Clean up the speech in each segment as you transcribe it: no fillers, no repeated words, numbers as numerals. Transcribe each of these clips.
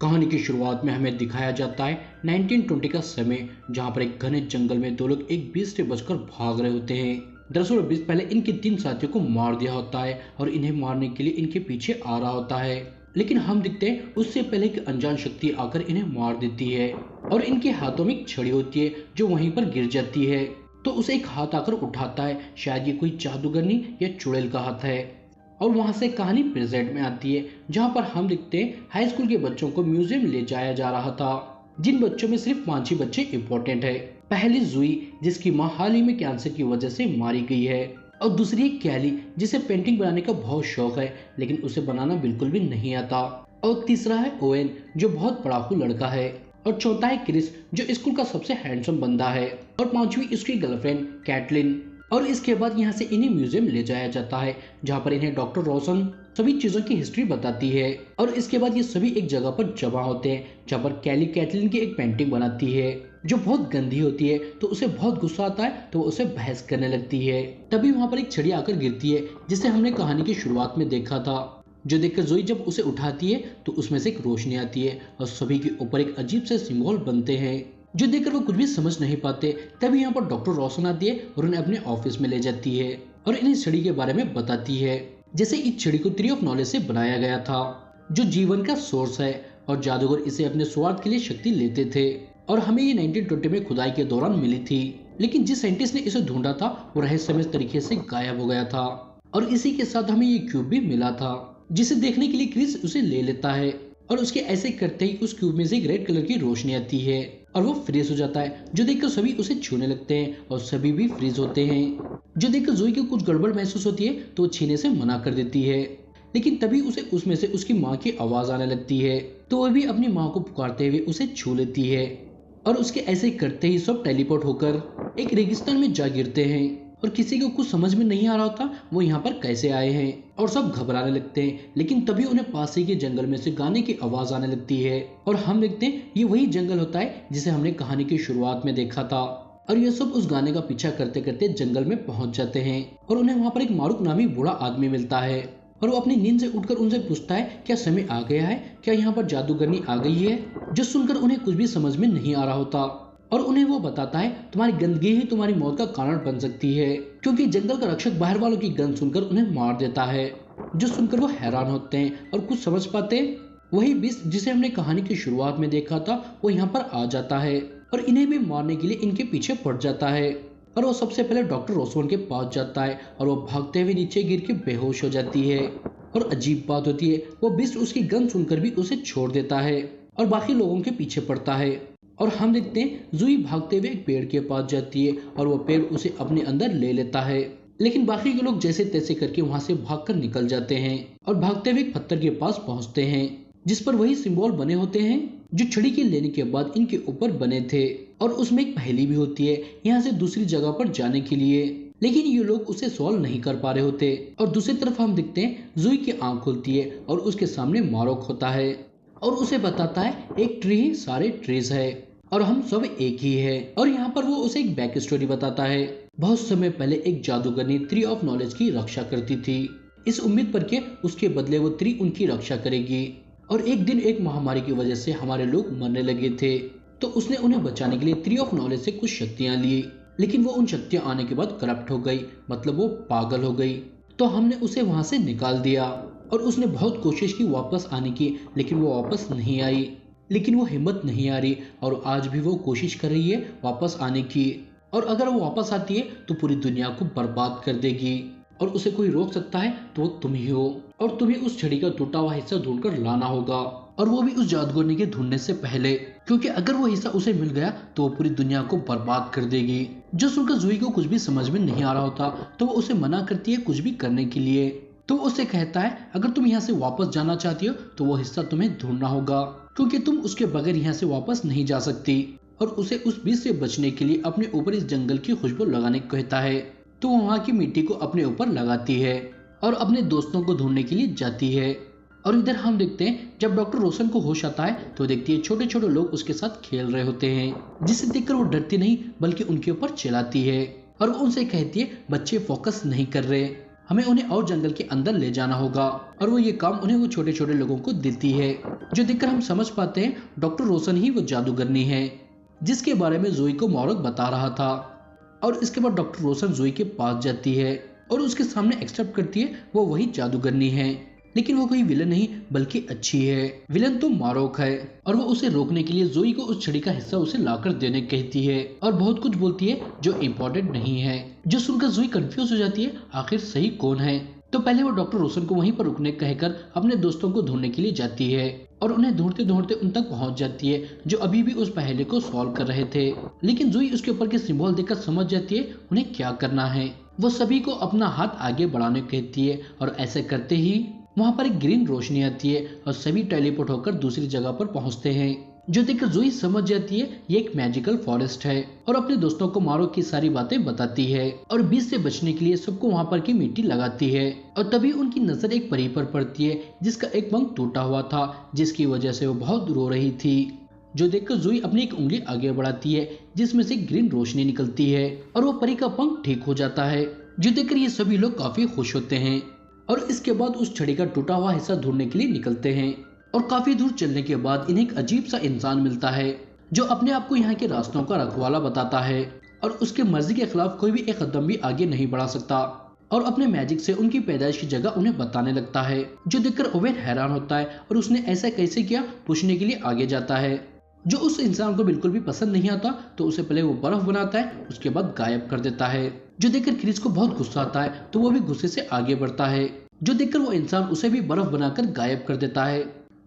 कहानी की शुरुआत में हमें दिखाया जाता है 1920 का समय, जहां पर एक घने जंगल में दो लोग एक बीच से बचकर भाग रहे होते हैं। दरअसल बीच पहले इनके 3 साथियों को मार दिया होता है और इन्हें मारने के लिए इनके पीछे आ रहा होता है। लेकिन हम दिखते हैं उससे पहले कि अनजान शक्ति आकर इन्हें मार देती है और इनके हाथों में एक छड़ी होती है जो वहीं पर गिर जाती है। तो उसे एक हाथ आकर उठाता है, शायद ये कोई जादूगरनी या चुड़ैल का हाथ है। और वहां से कहानी प्रेजेंट में आती है, जहां पर हम दिखते हैं हाई स्कूल के बच्चों को म्यूजियम ले जाया जा रहा था। जिन बच्चों में सिर्फ 5 ही बच्चे इंपॉर्टेंट है। पहली जुई, जिसकी मां हाल ही में कैंसर की वजह से मारी गई है, और दूसरी है कैली, जिसे पेंटिंग बनाने का बहुत शौक है लेकिन उसे बनाना बिल्कुल भी नहीं आता। और तीसरा है ओवेन, जो बहुत पढ़ाकू लड़का है। और चौथा है क्रिस, जो स्कूल का सबसे हैंडसम बंदा है। और पांचवी उसकी गर्लफ्रेंड कैटलिन। और इसके बाद यहाँ से इन्हें म्यूजियम ले जाया जाता है, जहाँ पर इन्हें डॉक्टर रोशन सभी चीजों की हिस्ट्री बताती है। और इसके बाद ये सभी एक जगह पर जमा होते हैं, जहाँ पर कैली कैटलिन की एक पेंटिंग बनाती है जो बहुत गंदी होती है। तो उसे बहुत गुस्सा आता है, तो वो उसे बहस करने लगती है। तभी वहाँ पर एक छड़ी आकर गिरती है, जिसे हमने कहानी की शुरुआत में देखा था। जो देखकर जोई जब उसे उठाती है तो उसमें से एक रोशनी आती है और सभी के ऊपर एक अजीब से सिंबल बनते हैं, जो देखकर वो कुछ भी समझ नहीं पाते। तभी यहाँ पर डॉक्टर रोशन आती है और उन्हें अपने ऑफिस में ले जाती है और इन्हें छड़ी के बारे में बताती है। जैसे इस छड़ी को ट्री ऑफ नॉलेज से बनाया गया था, जो जीवन का सोर्स है, और जादूगर इसे अपने स्वार्थ के लिए शक्ति लेते थे। और हमें ये 1920 में खुदाई के दौरान मिली थी, लेकिन जिस साइंटिस्ट ने इसे ढूंढा था वो रहस्यमय तरीके से गायब हो गया था। और इसी के साथ हमें ये क्यूब भी मिला था, जिसे देखने के लिए क्रिस उसे ले लेता है। और उसके ऐसे करते ही उस क्यूब में से एक रेड कलर की रोशनी आती है और वो फ्रीज हो जाता है, जो देखकर सभी उसे छूने लगते हैं और सभी भी फ्रीज होते हैं। जो देखकर जोई को कुछ गड़बड़ महसूस होती है तो वो छीने से मना कर देती है। लेकिन तभी उसे उसमें से उसकी माँ की आवाज आने लगती है, तो वह भी अपनी माँ को पुकारते हुए उसे छू लेती है। और उसके ऐसे करते ही सब टेलीपोर्ट होकर एक रेगिस्तान में जा गिरते हैं। और किसी को कुछ समझ में नहीं आ रहा होता वो यहाँ पर कैसे आए हैं, और सब घबराने लगते हैं। लेकिन तभी उन्हें पास ही के जंगल में से गाने की आवाज आने लगती है और हम देखते हैं ये वही जंगल होता है जिसे हमने कहानी की शुरुआत में देखा था। और ये सब उस गाने का पीछा करते करते जंगल में पहुंच जाते हैं और उन्हें वहां पर एक मारूक नामी बूढ़ा आदमी मिलता है। और वो अपनी नींद से उठकर उनसे पूछता है क्या समय आ गया है, क्या यहाँ पर जादूगरनी आ गई है। जो सुनकर उन्हें कुछ भी समझ में नहीं आ रहा होता और उन्हें वो बताता है तुम्हारी गंदगी ही तुम्हारी मौत का कारण बन सकती है, क्योंकि जंगल का रक्षक बाहर वालों की गंध सुनकर उन्हें मार देता है। जो सुनकर वो हैरान होते हैं और कुछ समझ पाते। वही बीस्ट जिसे हमने कहानी की शुरुआत में देखा था वो यहाँ पर आ जाता है और इन्हें भी मारने के लिए इनके पीछे पड़ जाता है। और वो सबसे पहले डॉक्टर रोसवन के पास जाता है और वो भागते हुए नीचे गिर के बेहोश हो जाती है। और अजीब बात होती है, वो बीस्ट उसकी गंध सुनकर भी उसे छोड़ देता है और बाकी लोगों के पीछे पड़ता है। और हम देखते हैं जुई भागते हुए एक पेड़ के पास जाती है और वो पेड़ उसे अपने अंदर ले लेता है। लेकिन बाकी के लोग जैसे तैसे करके वहां से भागकर निकल जाते हैं और भागते हुए एक पत्थर के पास पहुंचते हैं, जिस पर वही सिंबल बने होते हैं जो छड़ी के लेने के बाद इनके ऊपर बने थे। और उसमें एक पहेली भी होती है यहाँ से दूसरी जगह पर जाने के लिए, लेकिन ये लोग उसे सॉल्व नहीं कर पा रहे होते। और दूसरी तरफ हम देखते हैं जुई की आंख खुलती है और उसके सामने मारोक होता है और उसे बताता है एक ट्री ही सारे ट्रीज है और हम सब एक ही है। और यहाँ पर वो उसे एक बैक स्टोरी बताता है। बहुत समय पहले एक जादूगरनी ट्री ऑफ नॉलेज की रक्षा करती थी, इस उम्मीद पर कि उसके बदले वो ट्री उनकी रक्षा करेगी। और एक दिन एक महामारी की वजह से हमारे लोग मरने लगे थे, तो उसने उन्हें बचाने के लिए ट्री ऑफ नॉलेज से कुछ शक्तियां ली। लेकिन वो उन शक्तियां आने के बाद करप्ट हो गई, मतलब वो पागल हो गई। तो हमने उसे वहां से निकाल दिया और उसने बहुत कोशिश की वापस आने की, लेकिन वो वापस नहीं आई। लेकिन वो हिम्मत नहीं आ रही और आज भी वो कोशिश कर रही है वापस आने की। और अगर वो वापस आती है तो पूरी दुनिया को बर्बाद कर देगी और उसे कोई रोक सकता है तो वो तुम ही हो। और तुम्हें उस छड़ी का टूटा हुआ हिस्सा ढूंढकर लाना होगा, और वो भी उस जादूगरनी के ढूंढने से पहले, क्योंकि अगर वो हिस्सा उसे मिल गया तो वो पूरी दुनिया को बर्बाद कर देगी। जो सुनकर जुई को कुछ भी समझ में नहीं आ रहा होता, तो वो उसे मना करती है कुछ भी करने के लिए। तो उसे कहता है अगर तुम यहाँ से वापस जाना चाहती हो तो वो हिस्सा तुम्हें ढूंढना होगा, क्योंकि तुम उसके बगैर यहाँ से वापस नहीं जा सकती। और उसे उस बीच से बचने के लिए अपने ऊपर इस जंगल की खुशबू लगाने को कहता है। तो वहाँ की मिट्टी को अपने ऊपर लगाती है और अपने दोस्तों को ढूंढने के लिए जाती है। और इधर हम देखते हैं जब डॉक्टर रोशन को होश आता है तो देखती है छोटे छोटे लोग उसके साथ खेल रहे होते हैं, जिसे देखकर वो डरती नहीं बल्कि उनके ऊपर चिल्लाती है और वो उनसे कहती है बच्चे फोकस नहीं कर रहे। हमें उन्हें और जंगल के अंदर ले जाना होगा। और वो ये काम उन्हें वो छोटे छोटे लोगों को देती है, जो देखकर हम समझ पाते हैं डॉक्टर रोशन ही वो जादूगरनी है जिसके बारे में जोई को मॉर्ग बता रहा था। और इसके बाद डॉक्टर रोशन जोई के पास जाती है और उसके सामने एक्सेप्ट करती है वो वही जादूगरनी है, लेकिन वो कोई विलन नहीं बल्कि अच्छी है। विलन तो मारोक है और वो उसे रोकने के लिए जोई को उस छड़ी का हिस्सा उसे लाकर देने कहती है और बहुत कुछ बोलती है जो इम्पोर्टेंट नहीं है, जो सुनकर जोई कंफ्यूज हो जाती है आखिर सही कौन है। तो पहले वो डॉक्टर रोशन को वहीं पर रुकने कहकर अपने दोस्तों को ढूंढने के लिए जाती है और उन्हें ढूंढते ढूंढते उन तक पहुंच जाती है जो अभी भी उस पहेली को सॉल्व कर रहे थे। लेकिन जोई उसके ऊपर के सिंबल देखकर समझ जाती है उन्हें क्या करना है। वो सभी को अपना हाथ आगे बढ़ाने कहती है और ऐसे करते ही वहां पर एक ग्रीन रोशनी आती है और सभी टेलीपोर्ट होकर दूसरी जगह पर पहुंचते हैं, जो देखकर जोई समझ जाती है ये एक मैजिकल फॉरेस्ट है और अपने दोस्तों को मारो की सारी बातें बताती है और बीच से बचने के लिए सबको वहां पर की मिट्टी लगाती है। और तभी उनकी नजर एक परी पर पड़ती है जिसका एक पंख टूटा हुआ था, जिसकी वजह से वो बहुत रो रही थी, जो देखकर जोई अपनी एक उंगली आगे बढ़ाती है जिसमें से ग्रीन रोशनी निकलती है और वो परी का पंख ठीक हो जाता है, जो देखकर ये सभी लोग काफी खुश होते हैं। और इसके बाद उस छड़ी का टूटा हुआ हिस्सा ढूंढने के लिए निकलते हैं और काफी दूर चलने के बाद इन्हें एक अजीब सा इंसान मिलता है जो अपने आप को यहाँ के रास्तों का रखवाला बताता है और उसके मर्जी के खिलाफ कोई भी एक कदम भी आगे नहीं बढ़ा सकता और अपने मैजिक से उनकी पैदाइश की जगह उन्हें बताने लगता है, जो देखकर ओवेन हैरान होता है और उसने ऐसा कैसे किया पूछने के लिए आगे जाता है। जो उस इंसान को बिल्कुल भी पसंद नहीं आता तो उसे पहले वो बर्फ बनाता है, उसके बाद गायब कर देता है, जो देखकर क्रिस को बहुत गुस्सा आता है तो वो भी गुस्से से आगे बढ़ता है, जो देखकर वो इंसान उसे भी बर्फ बनाकर गायब कर देता है।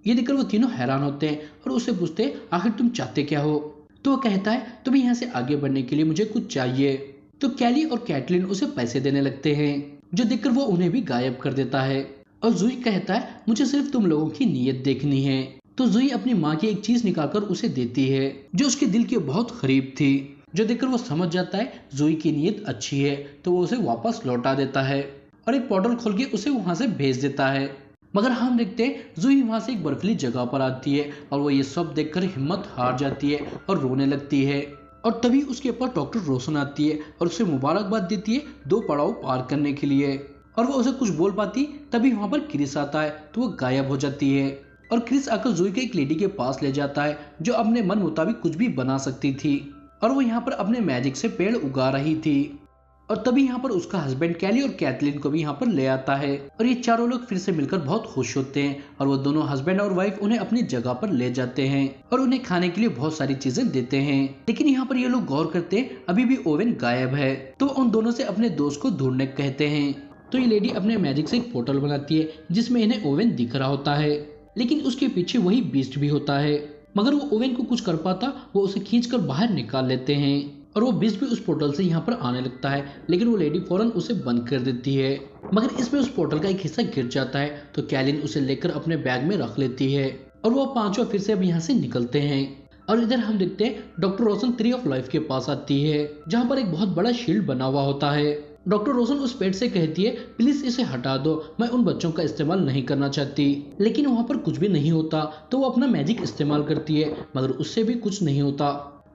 ये देखकर वो तीनों हैरान होते हैं और उससे पूछते हैं आखिर तुम चाहते क्या हो। तो वो कहता है तुम्हें यहाँ से आगे बढ़ने के लिए मुझे कुछ चाहिए। तो कैली और कैटलिन उसे पैसे देने लगते हैं, जो देखकर वो उन्हें भी गायब कर देता है। और जुई कहता है मुझे सिर्फ तुम लोगों की नीयत देखनी है। तो जुई अपनी माँ की एक चीज निकालकर उसे देती है जो उसके दिल के बहुत करीब थी, जो देखकर वो समझ जाता है जुई की नीयत अच्छी है तो वो उसे वापस लौटा देता है और एक पोर्टल खोल के उसे वहां से भेज देता है। मगर हम देखते हैं जुई वहां से एक बर्फीली जगह पर आती है और वो ये सब देखकर हिम्मत हार जाती है और रोने लगती है। और तभी उसके पास डॉक्टर रोशन आती है और उसे मुबारकबाद देती है 2 पड़ाव पार करने के लिए, और वो उसे कुछ बोल पाती तभी वहां पर क्रिस आता है तो वो गायब हो जाती है और क्रिस आकर जुई के एक लेडी के पास ले जाता है जो अपने मन मुताबिक कुछ भी बना सकती थी और वो यहाँ पर अपने मैजिक से पेड़ उगा रही थी। और तभी यहाँ पर उसका हस्बैंड कैली और कैथलीन को भी यहाँ पर ले आता है और ये चारों लोग फिर से मिलकर बहुत खुश होते हैं और वो दोनों हस्बैंड और वाइफ उन्हें अपनी जगह पर ले जाते हैं और उन्हें खाने के लिए बहुत सारी चीजें देते हैं। लेकिन यहाँ पर ये लोग गौर करते हैं अभी भी ओवेन गायब है तो उन दोनों से अपने दोस्त को ढूंढने कहते हैं। तो ये लेडी अपने मैजिक से एक पोर्टल बनाती है जिसमें इन्हें ओवेन दिख रहा होता है, लेकिन उसके पीछे वही बीस्ट भी होता है। मगर वो ओवेन को कुछ कर पाता वो उसे खींचकर बाहर निकाल लेते हैं और वो बीस्ट भी उस पोर्टल से यहाँ पर आने लगता है, लेकिन वो लेडी फौरन उसे बंद कर देती है। मगर इसमें उस पोर्टल का एक हिस्सा गिर जाता है तो कैलिन उसे लेकर अपने बैग में रख लेती है और वो पांचों फिर से अब यहाँ से निकलते हैं। और इधर हम देखते हैं doctor Roshan tree of life के पास आती है जहाँ पर एक बहुत बड़ा शील्ड बना हुआ होता है। डॉक्टर रोशन उस पेड़ से कहती है प्लीज इसे हटा दो, मैं उन बच्चों का इस्तेमाल नहीं करना चाहती। लेकिन वहाँ पर कुछ भी नहीं होता तो वो अपना मैजिक इस्तेमाल करती है मगर उससे भी कुछ नहीं होता।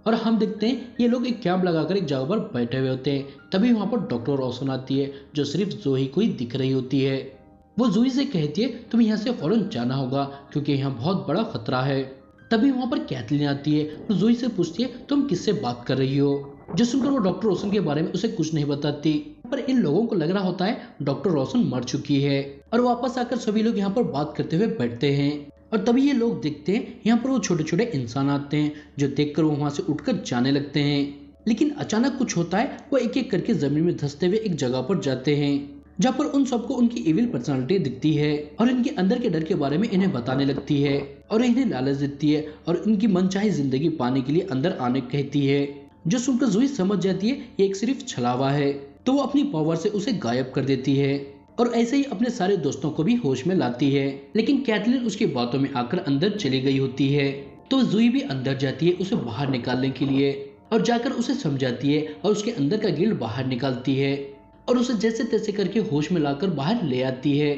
और हम देखते हैं ये लोग एक कैंप लगाकर एक जगह पर बैठे हुए होते हैं। तभी वहाँ पर डॉक्टर रोशन आती है जो सिर्फ जूही को ही दिख रही होती है। वो जूही से कहती है तुम्हें यहाँ से फौरन जाना होगा क्योंकि यहाँ बहुत बड़ा खतरा है। तभी वहाँ पर कैथलीन आती है और जूही से पूछती है तुम किससे बात कर रही हो, जो सुनकर वो डॉक्टर रोशन के बारे में उसे कुछ नहीं बताती। पर इन लोगों को लग रहा होता है डॉक्टर रोशन मर चुकी है और वापस आकर सभी लोग यहाँ पर बात करते हुए बैठते हैं। और तभी ये लोग देखते हैं यहाँ पर वो छोटे छोटे इंसान आते हैं जो देखकर वो वहां से उठकर जाने लगते हैं। लेकिन अचानक कुछ होता है, वो एक एक करके जमीन में धंसते हुए एक जगह पर जाते हैं जहाँ पर उन सबको उनकी इविल पर्सनालिटी दिखती है और इनके अंदर के डर के बारे में इन्हें बताने लगती है और इन्हें लालच देती है और इनकी मनचाही जिंदगी पाने के लिए अंदर आने कहती है। जो सुनकर जूही समझ जाती है ये एक सिर्फ छलावा है तो वो अपनी पावर से उसे गायब कर देती है और ऐसे ही अपने सारे दोस्तों को भी होश में लाती है। लेकिन कैथलीन उसकी बातों में आकर अंदर चली गई होती है तो जूही भी अंदर जाती है उसे बाहर निकालने के लिए और जाकर उसे समझाती है और उसके अंदर का गिल्ड बाहर निकालती है और उसे जैसे तैसे करके होश में लाकर बाहर ले आती है।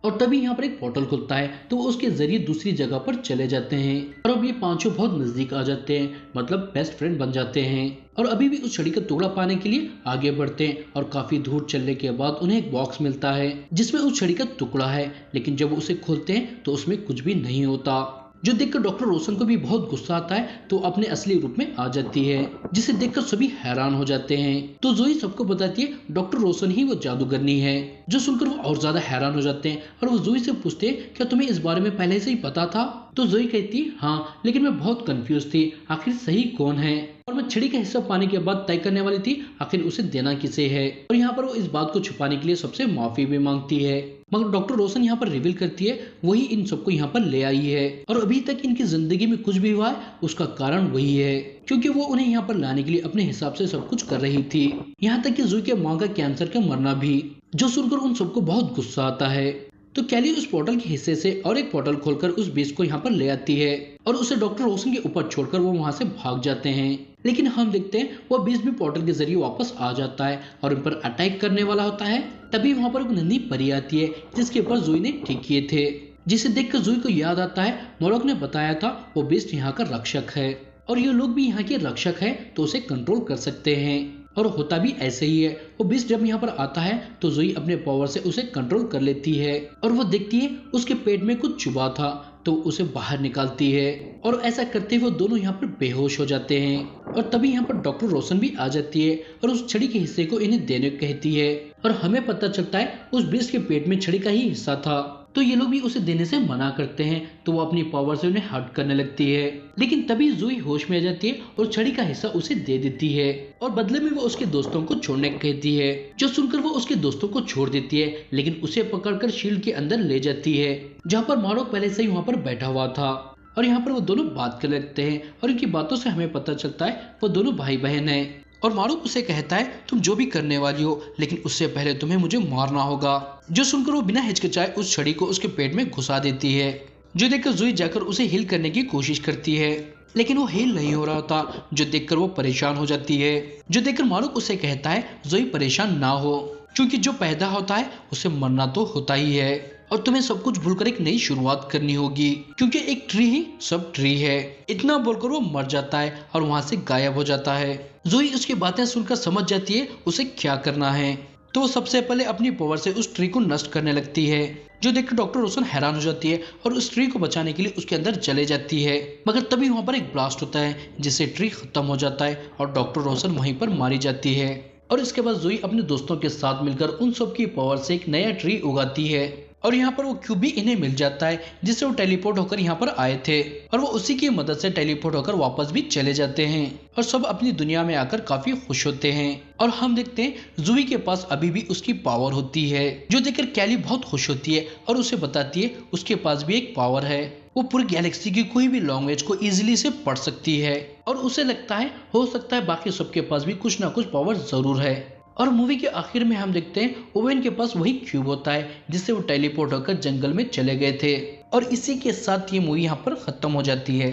और तभी यहाँ पर एक पोर्टल खुलता है तो वो उसके जरिए दूसरी जगह पर चले जाते हैं और अब ये पांचों बहुत नजदीक आ जाते हैं, मतलब बेस्ट फ्रेंड बन जाते हैं और अभी भी उस छड़ी का टुकड़ा पाने के लिए आगे बढ़ते हैं और काफी दूर चलने के बाद उन्हें एक बॉक्स मिलता है जिसमें उस छड़ी का टुकड़ा है, लेकिन जब वो उसे खोलते हैं तो उसमें कुछ भी नहीं होता, जो देखकर डॉक्टर रोशन को भी बहुत गुस्सा आता है तो अपने असली रूप में आ जाती है, जिसे देखकर सभी हैरान हो जाते हैं। तो जोई सबको बताती है डॉक्टर रोशन ही वो जादूगरनी है, जो सुनकर वो और ज्यादा हैरान हो जाते हैं और वो जोई से पूछते हैं क्या तुम्हें इस बारे में पहले से ही पता था? तो जोई कहती है हाँ, लेकिन मैं बहुत कंफ्यूज थी, आखिर सही कौन है और मैं छड़ी का हिस्सा पाने के बाद तय करने वाली थी आखिर उसे देना किसे है। और यहाँ पर वो इस बात को छुपाने के लिए सबसे माफी भी मांगती है, मगर डॉक्टर रोशन यहाँ पर रिवील करती है वही इन सबको यहाँ पर ले आई है और अभी तक इनकी जिंदगी में कुछ भी हुआ है उसका कारण वही है, क्योंकि वो उन्हें यहाँ पर लाने के लिए अपने हिसाब से सब कुछ कर रही थी, यहाँ तक कि जोई के माँ का कैंसर का मरना भी, जो सुनकर उन सबको बहुत गुस्सा आता है। तो कैली उस पोर्टल के हिस्से से और एक पोर्टल खोलकर उस बीस्ट को यहाँ पर ले आती है और उसे डॉक्टर रोशन के ऊपर छोड़कर वो वहां से भाग जाते हैं, लेकिन हम देखते हैं वो बीस्ट भी पोर्टल के जरिए वापस आ जाता है और उन पर अटैक करने वाला होता है। तभी वहां पर एक नन्ही परी आती है जिसके ऊपर जोई ने ठीक किए थे, जिसे देखकर जोई को याद आता है मोरोक ने बताया था वो बीस्ट यहाँ का रक्षक है और ये लोग भी यहाँ के रक्षक है तो उसे कंट्रोल कर सकते हैं, और होता भी ऐसे ही है। वो बीस्ट जब यहाँ पर आता है तो जोई अपने पावर से उसे कंट्रोल कर लेती है और वो देखती है उसके पेट में कुछ चुभा था तो उसे बाहर निकालती है और ऐसा करते हुए वो दोनों यहाँ पर बेहोश हो जाते हैं। और तभी यहाँ पर डॉक्टर रोशन भी आ जाती है और उस छड़ी के हिस्से को इन्हें देने को कहती है और हमें पता चलता है उस बीस्ट के पेट में छड़ी का ही हिस्सा था, तो ये लोग भी उसे देने से मना करते हैं तो वो अपनी पावर से उन्हें हर्ट करने लगती है, लेकिन तभी जोई होश में आ जाती है और छड़ी का हिस्सा उसे दे देती है और बदले में वो उसके दोस्तों को छोड़ने को कहती है, जो सुनकर वो उसके दोस्तों को छोड़ देती है लेकिन उसे पकड़कर शील्ड के अंदर ले जाती है जहाँ पर मारोक पहले से ही वहाँ पर बैठा हुआ था और यहाँ पर वो दोनों बात कर लगते हैं और इनकी बातों से हमें पता चलता है वो दोनों भाई बहन हैं और मारूक उसे कहता है तुम जो भी करने वाली हो लेकिन उससे पहले तुम्हें मुझे मारना होगा, जो सुनकर वो बिना हिचकिचाए उस छड़ी को उसके पेट में घुसा देती है, जो देखकर जोई जाकर उसे हील करने की कोशिश करती है लेकिन वो हील नहीं हो रहा था, जो देखकर वो परेशान हो जाती है, जो देखकर मारूक उसे कहता है जोई परेशान ना हो क्योंकि जो पैदा होता है उसे मरना तो होता ही है और तुम्हें सब कुछ भूलकर एक नई शुरुआत करनी होगी क्योंकि एक ट्री ही सब ट्री है। इतना बोलकर वो मर जाता है और वहां से गायब हो जाता है। जोई उसकी बातें सुनकर समझ जाती है उसे क्या करना है, तो वो सबसे पहले अपनी पावर से उस ट्री को नष्ट करने लगती है, जो देखकर डॉक्टर रोशन हैरान हो जाती है और उस ट्री को बचाने के लिए उसके अंदर चले जाती है, मगर तभी वहां पर एक ब्लास्ट होता है जिससे ट्री खत्म हो जाता है और डॉक्टर रोशन वहीं पर मारी जाती है। और इसके बाद जोई अपने दोस्तों के साथ मिलकर उन सब की पावर से एक नया ट्री उगाती है और यहाँ पर वो क्यूब भी इन्हें मिल जाता है जिससे वो टेलीपोर्ट होकर यहाँ पर आए थे और वो उसी की मदद से टेलीपोर्ट होकर वापस भी चले जाते हैं और सब अपनी दुनिया में आकर काफी खुश होते हैं। और हम देखते हैं जोई के पास अभी भी उसकी पावर होती है, जो देखकर कैली बहुत खुश होती है और उसे बताती है उसके पास भी एक पावर है, वो पूरी गैलेक्सी की कोई भी लैंग्वेज को इजीली से पढ़ सकती है और उसे लगता है हो सकता है बाकी सबके पास भी कुछ ना कुछ पावर जरूर है। और मूवी के आखिर में हम देखते हैं ओवेन के पास वही क्यूब होता है जिससे वो टेलीपोर्ट होकर जंगल में चले गए थे और इसी के साथ ये मूवी यहाँ पर खत्म हो जाती है।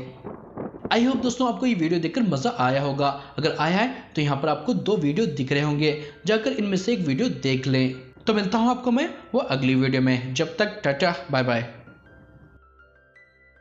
आई होप दोस्तों आपको ये वीडियो देखकर मजा आया होगा, अगर आया है तो यहाँ पर आपको 2 वीडियो दिख रहे होंगे, जाकर इनमें से एक वीडियो देख लें। तो मिलता हूँ आपको मैं वो अगली वीडियो में, जब तक टाटा बाय बाय।